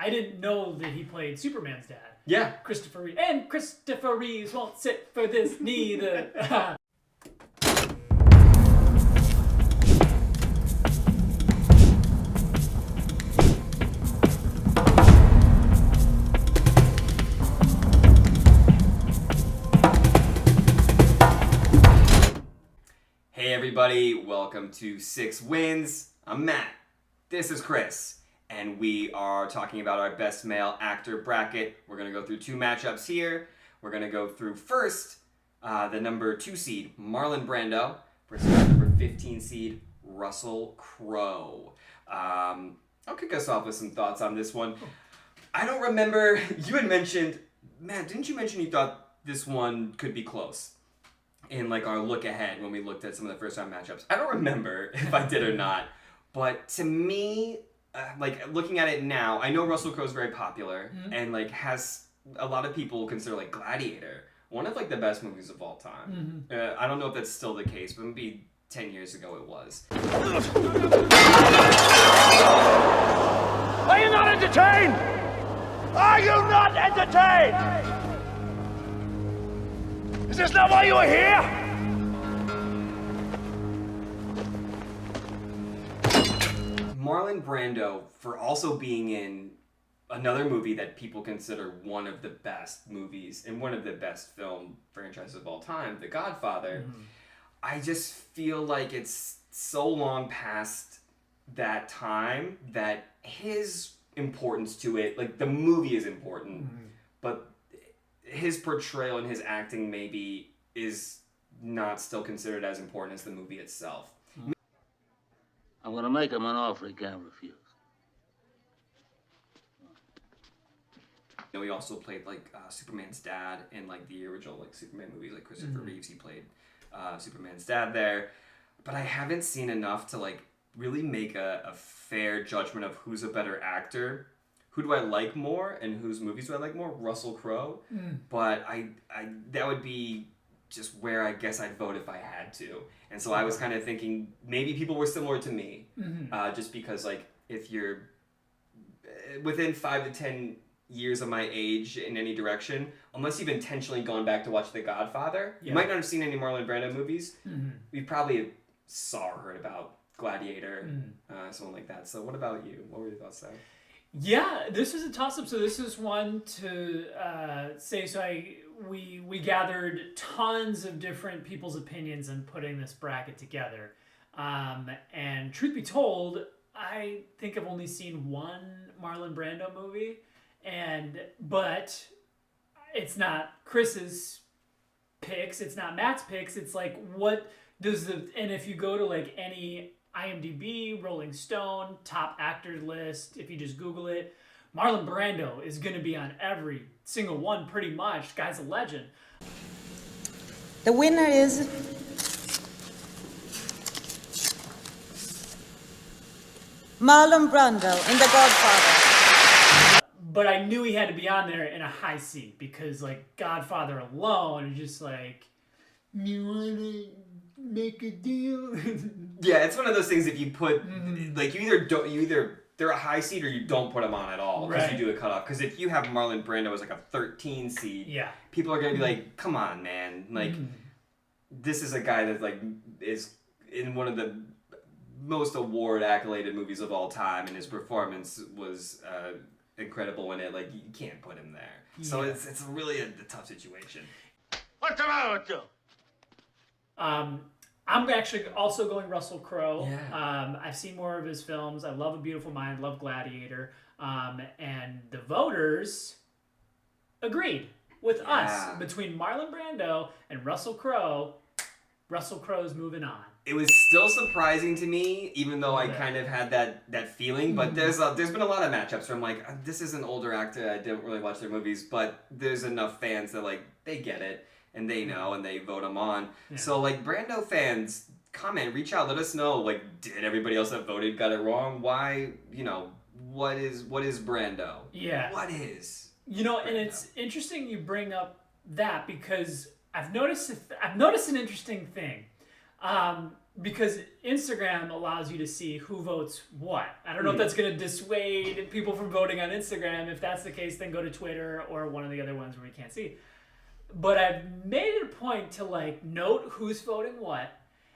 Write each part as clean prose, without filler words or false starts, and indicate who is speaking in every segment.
Speaker 1: I didn't know that he played Superman's dad.
Speaker 2: Yeah.
Speaker 1: Christopher Reeve. And Christopher Reeves won't sit for this neither.
Speaker 2: Hey everybody, welcome to 6 Wins. I'm Matt. This is Chris. And we are talking about our best male actor bracket. We're going to go through 2 matchups here. We're going to go through first the number 2 seed, Marlon Brando, versus number 15 seed, Russell Crowe. I'll kick us off with some thoughts on this one. I don't remember, you had mentioned, Matt, didn't you mention you thought this one could be close? In like our look ahead when we looked at some of the first time matchups. I don't remember if I did or not, but to me, like looking at it now, I know Russell Crowe's very popular and like has a lot of people consider like Gladiator one of like the best movies of all time. I don't know if that's still the case, but maybe 10 years ago it was.
Speaker 3: Are you not entertained? Are you not entertained? Is this not why you are here?
Speaker 2: Marlon Brando, for also being in another movie that people consider one of the best movies and one of the best film franchises of all time, The Godfather, I just feel like it's so long past that time that his importance to it, like the movie is important, but his portrayal and his acting maybe is not still considered as important as the movie itself.
Speaker 4: I'm gonna make him an offer he can't refuse.
Speaker 2: You know, he also played like Superman's dad in like the original like Superman movies, like Christopher Reeves. He played Superman's dad there, but I haven't seen enough to like really make a fair judgment of who's a better actor. Who do I like more, and whose movies do I like more? Russell Crowe. But I that would be just where I guess I'd vote if I had to. And so I was kind of thinking maybe people were similar to me, just because like if you're within 5 to 10 years of my age in any direction, unless you've intentionally gone back to watch The Godfather, you might not have seen any Marlon Brando movies. We probably saw or heard about Gladiator, someone like that. So what about you? What were your thoughts there?
Speaker 1: Yeah, this was a toss-up. So this is one to say. So we gathered tons of different people's opinions in putting this bracket together. And truth be told, I think I've only seen one Marlon Brando movie, but it's not Chris's picks. It's not Matt's picks. It's like what does and if you go to like any IMDb, Rolling Stone, top actors list, if you just Google it, Marlon Brando is going to be on every single one pretty much. Guy's a legend.
Speaker 5: The winner is Marlon Brando in The Godfather.
Speaker 1: But I knew he had to be on there in a high seat because like Godfather alone is just like, you want to make a deal?
Speaker 2: Yeah, it's one of those things if you put like they're a high seed or you don't put them on at all because you do a cutoff. Because if you have Marlon Brando as like a 13 seed, people are gonna be like, "Come on, man! Like, this is a guy that like is in one of the most award accoladed movies of all time, and his performance was incredible in it. Like, you can't put him there. So it's really a tough situation."
Speaker 3: What's the matter with you?
Speaker 1: I'm actually also going Russell Crowe.
Speaker 2: Yeah.
Speaker 1: I've seen more of his films. I love A Beautiful Mind, love Gladiator. And the voters agreed with us. Between Marlon Brando and Russell Crowe, Russell Crowe's moving on.
Speaker 2: It was still surprising to me, even though I kind of had that feeling. But there's been a lot of matchups where I'm like, this is an older actor. I didn't really watch their movies, but there's enough fans that like they get it. And they know, and they vote him on. Yeah. So, like, Brando fans, comment, reach out, let us know. Like, did everybody else that voted got it wrong? Why, what is Brando?
Speaker 1: Yeah.
Speaker 2: What is
Speaker 1: Brando? And it's interesting you bring up that because I've noticed an interesting thing. because Instagram allows you to see who votes what. I don't know if that's going to dissuade people from voting on Instagram. If that's the case, then go to Twitter or one of the other ones where you can't see. But I've made it a point to like note who's voting what,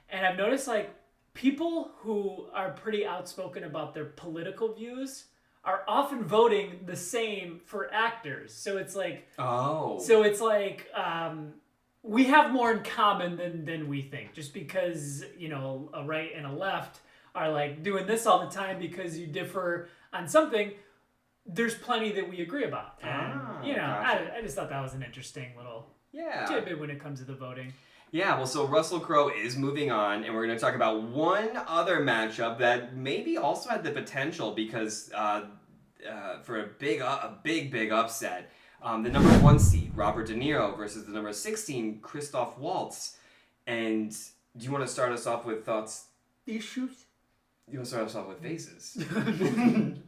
Speaker 1: and I've noticed like people who are pretty outspoken about their political views are often voting the same for actors. So it's like we have more in common than we think, just because, you know, a right and a left are like doing this all the time because you differ on something. There's plenty that we agree about. And, I just thought that was an interesting little tidbit when it comes to the voting.
Speaker 2: Yeah, well, so Russell Crowe is moving on, and we're going to talk about one other matchup that maybe also had the potential because for a big upset. The number 1 seed, Robert De Niro, versus the number 16, Christoph Waltz. And do you want to start us off with thoughts?
Speaker 6: Issues?
Speaker 2: You want to start us off with faces?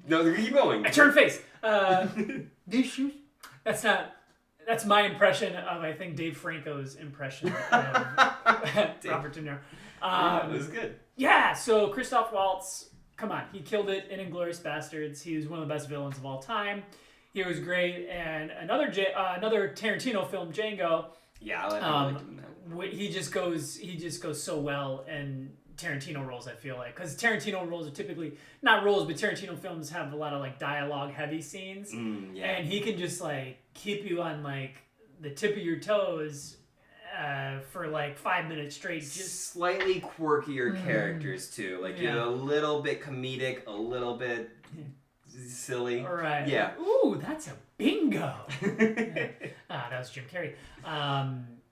Speaker 2: No, keep going.
Speaker 1: I turn face.
Speaker 6: Issues?
Speaker 1: That's my impression of, I think, Dave Franco's impression of Robert De Niro.
Speaker 2: It was good.
Speaker 1: Yeah, so Christoph Waltz, come on, he killed it in Inglourious Bastards. He was one of the best villains of all time. He was great, and another Tarantino film, Django.
Speaker 2: Yeah, I like him in that.
Speaker 1: He just goes so well in Tarantino roles, I feel like, because Tarantino roles are typically not roles, but Tarantino films have a lot of like dialogue heavy scenes, and he can just like keep you on like the tip of your toes for like 5 minutes straight. Just
Speaker 2: slightly quirkier characters too, like you're a little bit comedic, a little bit silly.
Speaker 1: All right.
Speaker 2: Yeah.
Speaker 1: Ooh, that's a bingo. That was Jim Carrey.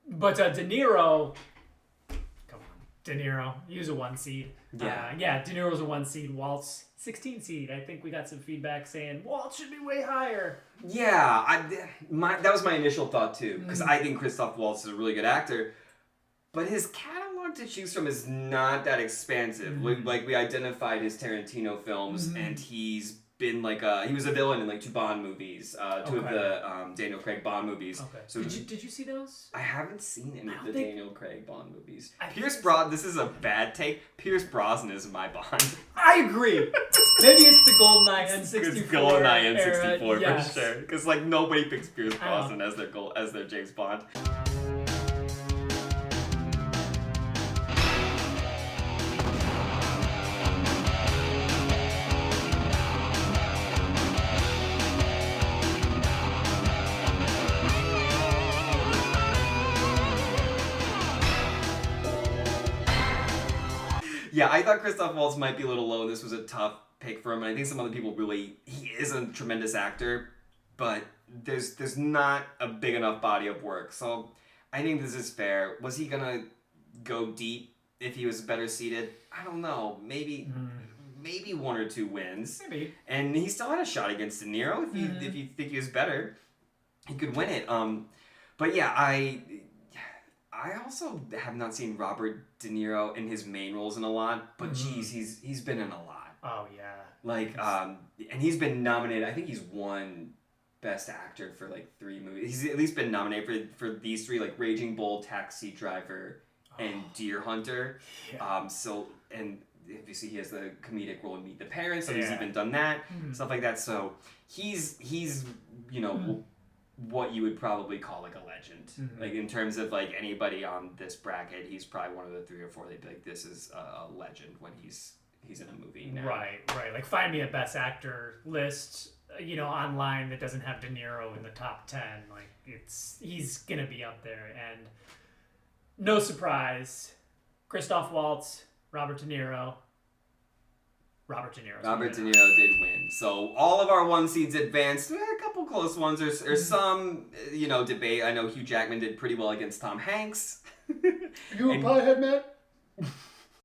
Speaker 1: But De Niro. Come on, De Niro. He was a 1 seed.
Speaker 2: Yeah.
Speaker 1: De Niro's a 1 seed. Waltz 16 seed. I think we got some feedback saying Waltz should be way higher.
Speaker 2: Yeah, that was my initial thought too, because I think Christoph Waltz is a really good actor, but his catalog to choose from is not that expansive. Like we identified his Tarantino films, and he's been like he was a villain in like 2 Bond movies, 2 of the Daniel Craig Bond movies.
Speaker 1: Okay.
Speaker 2: So
Speaker 1: did you see those?
Speaker 2: I haven't seen any of the Daniel Craig Bond movies. This is a bad take. Pierce Brosnan is my Bond.
Speaker 1: I agree. Maybe it's the GoldenEye N64.
Speaker 2: It's GoldenEye N64
Speaker 1: Yes.
Speaker 2: for sure. Because like nobody picks Pierce Brosnan as their James Bond. Yeah, I thought Christoph Waltz might be a little low. This was a tough pick for him, and I think some other people he is a tremendous actor, but there's not a big enough body of work. So I think this is fair. Was he gonna go deep if he was better seated? I don't know. Maybe 1 or 2 wins.
Speaker 1: Maybe.
Speaker 2: And he still had a shot against De Niro. If you think he was better, he could win it. But yeah, I also have not seen Robert De Niro in his main roles in a lot, but geez, he's been in a lot.
Speaker 1: Oh yeah.
Speaker 2: Like and he's been nominated. I think he's won Best Actor for like 3 movies. He's at least been nominated for these 3, like Raging Bull, Taxi Driver, and Deer Hunter.
Speaker 1: Yeah.
Speaker 2: So and obviously he has the comedic role in Meet the Parents, so he's even done that, stuff like that. So he's what you would probably call like a legend. Like in terms of like anybody on this bracket, he's probably one of the 3 or 4 they'd be like, this is a legend when he's in a movie now.
Speaker 1: Right. Like find me a Best Actor list, online that doesn't have De Niro in the top 10. Like he's gonna be up there, and no surprise, Christoph Waltz, Robert De Niro. Robert De
Speaker 2: Niro did win. So all of our 1 seeds advanced. A couple close ones. There's some, debate. I know Hugh Jackman did pretty well against Tom Hanks.
Speaker 6: You a piehead, Matt?